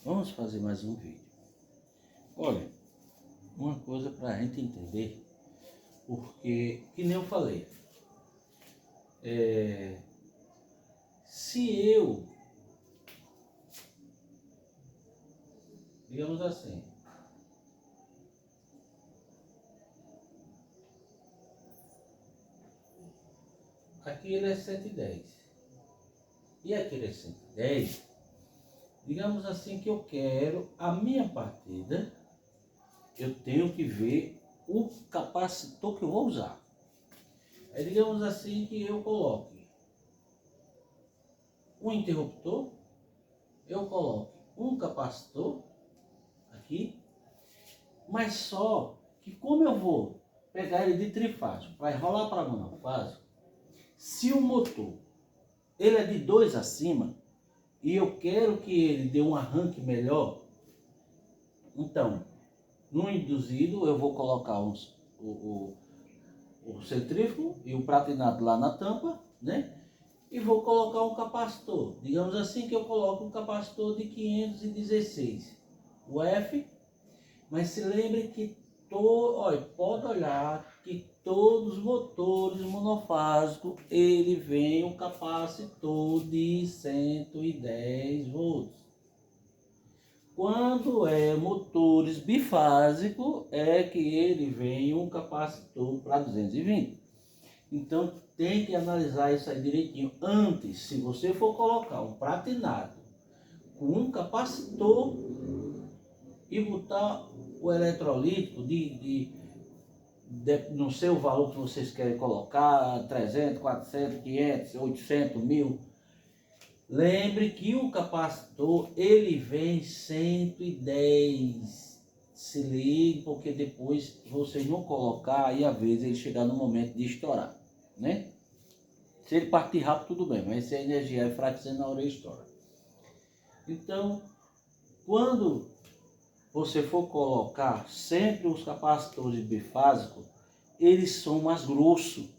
Vamos fazer mais um vídeo. Olha, uma coisa para a gente entender, porque, que nem eu falei, se eu, digamos assim, aqui ele é 110 e aqui ele é 110, digamos assim que eu quero a minha partida, eu tenho que ver o capacitor que eu vou usar. Aí digamos assim que eu coloque um interruptor, eu coloque um capacitor aqui, mas só que como eu vou pegar ele de trifásico, vai rolar para monofásico, se o motor ele é de 2 acima e eu quero que ele dê um arranque melhor, então no induzido eu vou colocar o centrífugo e o pratinado lá na tampa, né? E vou colocar um capacitor. Digamos assim que eu coloco um capacitor de 516 UF, mas se lembre que pode olhar que todos os motores monofásicos ele vem um capacitor de 110 volts. Quando é motores bifásicos, é que ele vem um capacitor para 220. Então tem que analisar isso aí direitinho. Antes, se você for colocar um pratinado com um capacitor e botar o eletrolítico não sei o valor que vocês querem colocar, 300, 400, 500, 800, 1000, lembre que o capacitor ele vem 110. Se ligue, porque depois vocês não colocar e às vezes ele chegar no momento de estourar, né? Se ele partir rápido, tudo bem, mas se a energia é fraquezando, na hora ele estoura. Então, quando você for colocar sempre os capacitores bifásicos, eles são mais grossos,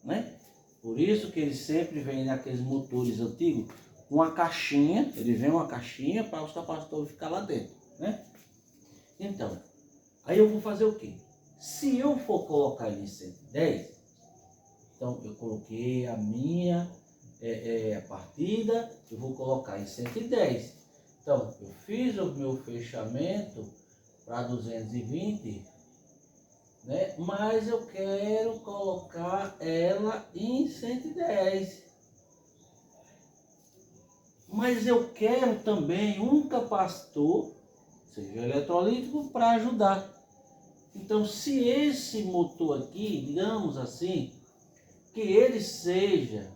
né? Por isso que eles sempre vêm naqueles motores antigos com uma caixinha, ele vem uma caixinha para os capacitores ficar lá dentro, né? Então, aí eu vou fazer o quê? Se eu for colocar ele em 110, então eu coloquei a minha partida, eu vou colocar em 110. Então, eu fiz o meu fechamento para 220, né? Mas eu quero colocar ela em 110. Mas eu quero também um capacitor, seja eletrolítico, para ajudar. Então, se esse motor aqui, digamos assim, que ele seja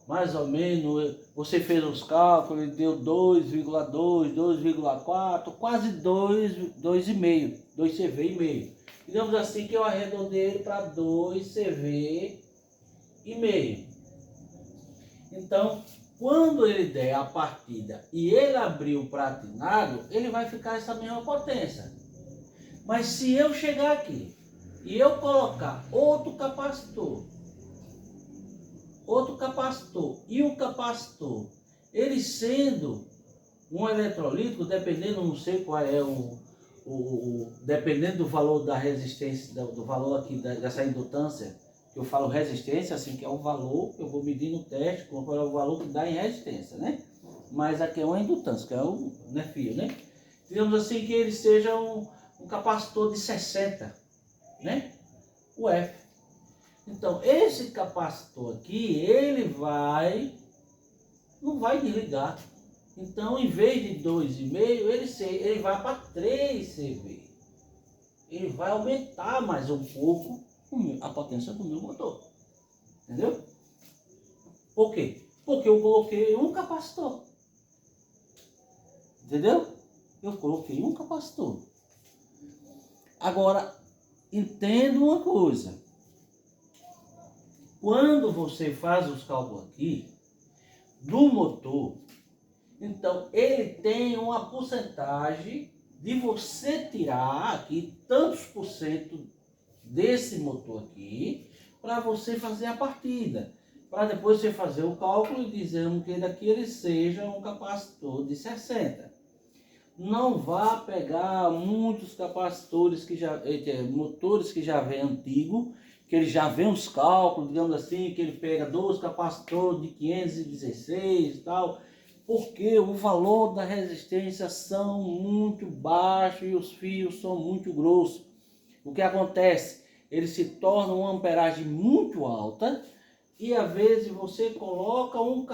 mais ou menos, você fez os cálculos, ele deu 2,2, 2,4, quase 2,5, 2 CV e meio. Digamos assim que eu arredondei ele para 2 CV e meio. Então, quando ele der a partida e ele abrir o pratinado, ele vai ficar essa mesma potência. Mas se eu chegar aqui e eu colocar outro capacitor e o capacitor, ele sendo um eletrolítico, dependendo, não sei qual é dependendo do valor da resistência, do valor aqui dessa indutância, que eu falo resistência, assim, que é o valor que eu vou medir no teste, qual é o valor que dá em resistência, né? Mas aqui é uma indutância, que é um fio, né? Digamos assim que ele seja um capacitor de 60, né? UF. Então, esse capacitor aqui, ele não vai desligar. Então, em vez de 2,5, ele vai para 3 CV. Ele vai aumentar mais um pouco a potência do meu motor. Entendeu? Por quê? Porque eu coloquei um capacitor. Entendeu? Eu coloquei um capacitor. Agora, entenda uma coisa. Quando você faz os cálculos aqui do motor, então ele tem uma porcentagem de você tirar aqui tantos por cento desse motor aqui para você fazer a partida. para depois você fazer o cálculo e dizer que daqui ele seja um capacitor de 60. Não vá pegar muitos capacitores que já, motores que já vem antigo, que ele já vem os cálculos, digamos assim, que ele pega 12 capacitores de 516 e tal, porque o valor da resistência são muito baixos e os fios são muito grossos. O que acontece? Ele se torna uma amperagem muito alta e às vezes você coloca o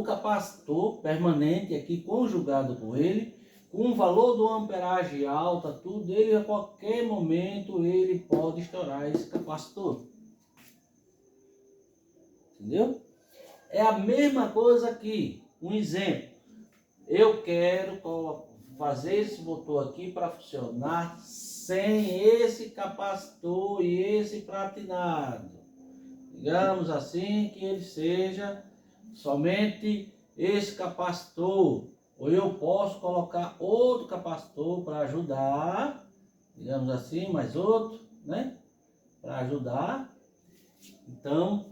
capacitor permanente aqui conjugado com ele, com o valor de uma amperagem alta, tudo, ele a qualquer momento ele pode estourar esse capacitor. Entendeu? É a mesma coisa aqui. Um exemplo. Eu quero fazer esse motor aqui para funcionar sem esse capacitor e esse pratinado. Digamos assim que ele seja somente esse capacitor. Ou eu posso colocar outro capacitor para ajudar. Digamos assim, mais outro, né? Para ajudar. Então,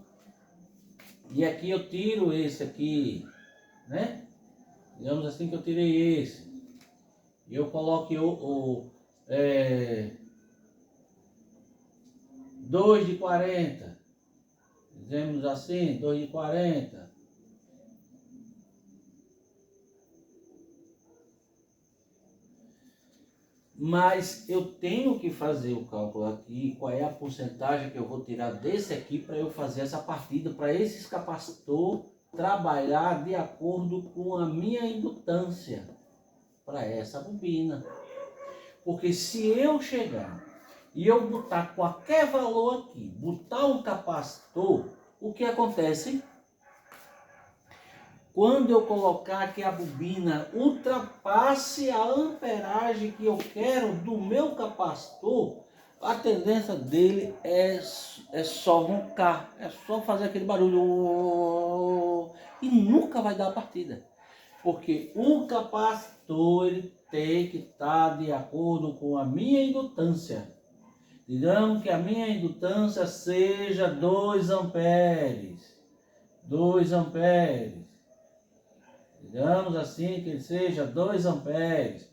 e aqui eu tiro esse aqui, né? Digamos assim que eu tirei esse. E eu coloco 2 de 40. Dizemos assim, 2 de 40. Mas eu tenho que fazer o cálculo aqui, qual é a porcentagem que eu vou tirar desse aqui para eu fazer essa partida, para esse capacitor trabalhar de acordo com a minha indutância para essa bobina. Porque se eu chegar e eu botar qualquer valor aqui, botar um capacitor, o que acontece? Quando eu colocar que a bobina ultrapasse a amperagem que eu quero do meu capacitor, a tendência dele é só roncar, é só fazer aquele barulho e nunca vai dar a partida. Porque o capacitor ele tem que estar de acordo com a minha indutância. Digamos que a minha indutância seja 2 amperes. 2 amperes. Digamos assim que ele seja 2 amperes.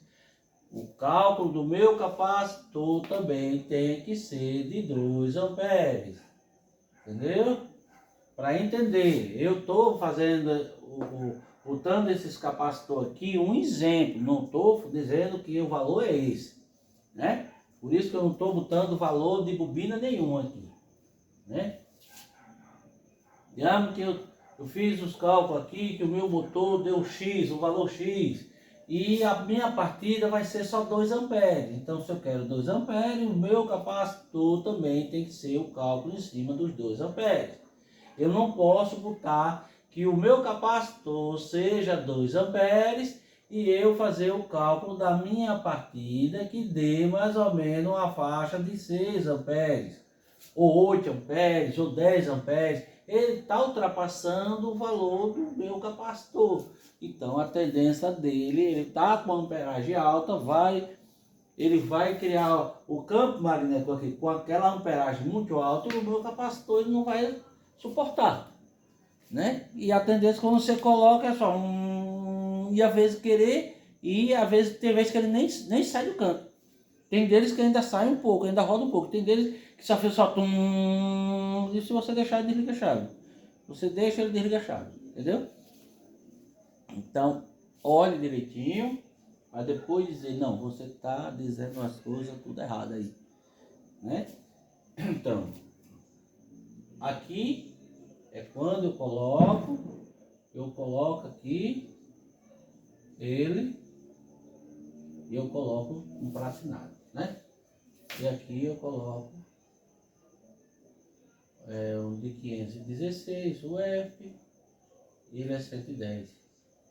O cálculo do meu capacitor também tem que ser de 2 amperes. Entendeu? Para entender, eu estou fazendo, botando esses capacitores aqui, um exemplo. Não estou dizendo que o valor é esse. Né? Por isso que eu não estou botando valor de bobina nenhuma aqui. Né? Digamos que eu fiz os cálculos aqui, que o meu motor deu X, o valor X, e a minha partida vai ser só 2 amperes. Então, se eu quero 2 amperes, o meu capacitor também tem que ser o cálculo em cima dos 2 amperes. Eu não posso botar que o meu capacitor seja 2 amperes e eu fazer o cálculo da minha partida que dê mais ou menos uma faixa de 6 amperes, ou 8 amperes, ou 10 amperes. Ele está ultrapassando o valor do meu capacitor. Então a tendência dele, ele está com uma amperagem alta, ele vai criar o campo magnético aqui com aquela amperagem muito alta e o meu capacitor ele não vai suportar. Né? E a tendência quando você coloca é só e às vezes querer, e às vezes tem vezes que ele nem sai do canto. Tem deles que ainda sai um pouco, ainda roda um pouco. Tem deles que só fez só e se você deixar, ele desliga a chave. Você deixa, ele desliga a chave. Entendeu? Então, olhe direitinho, para depois dizer, não, você está dizendo as coisas tudo errado aí. Né? Então, aqui é quando eu coloco aqui ele e eu coloco um pratinado, né? E aqui eu coloco um de 516, o F, e ele é 110.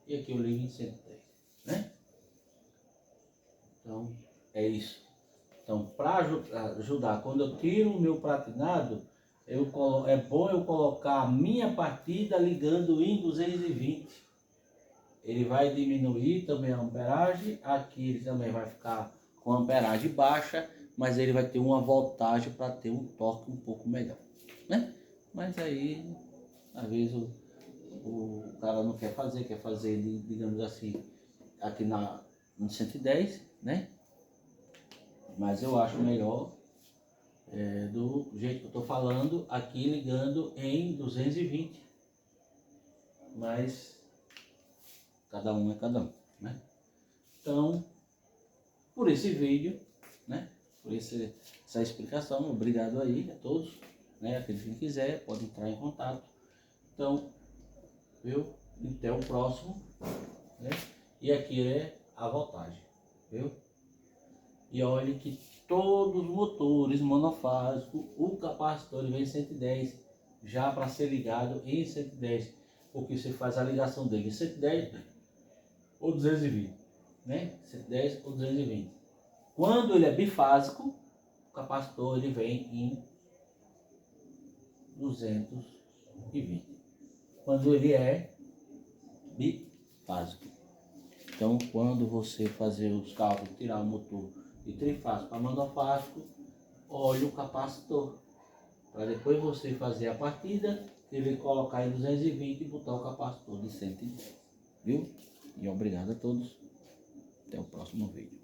E aqui eu ligo em 110, né? Então, é isso. Então, para ajudar, quando eu tiro o meu pratinado, é bom eu colocar a minha partida ligando em 220. Ele vai diminuir também a amperagem, aqui ele também vai ficar com amperagem baixa, mas ele vai ter uma voltagem para ter um torque um pouco melhor, né? Mas aí, às vezes o cara não quer fazer, digamos assim, aqui no 110, né? Mas eu acho melhor do jeito que eu estou falando, aqui ligando em 220. Mas cada um é cada um, né? Então, por esse vídeo, né? Por essa explicação, obrigado aí a todos, né? Aqueles que quiser, pode entrar em contato. Então, viu? Até o próximo, né? E aqui é a voltagem, viu? E olhe que todos os motores monofásicos, o capacitor vem 110 já para ser ligado em 110, porque você faz a ligação dele em 110 ou 220, né? 110 ou 220. Quando ele é bifásico, o capacitor ele vem em 220. Quando ele é bifásico. Então, quando você fazer os cálculos, tirar o motor de trifásico para monofásico, olhe o capacitor. Para depois você fazer a partida, ele colocar em 220 e botar o capacitor de 110. Viu? E obrigado a todos. Até o próximo vídeo.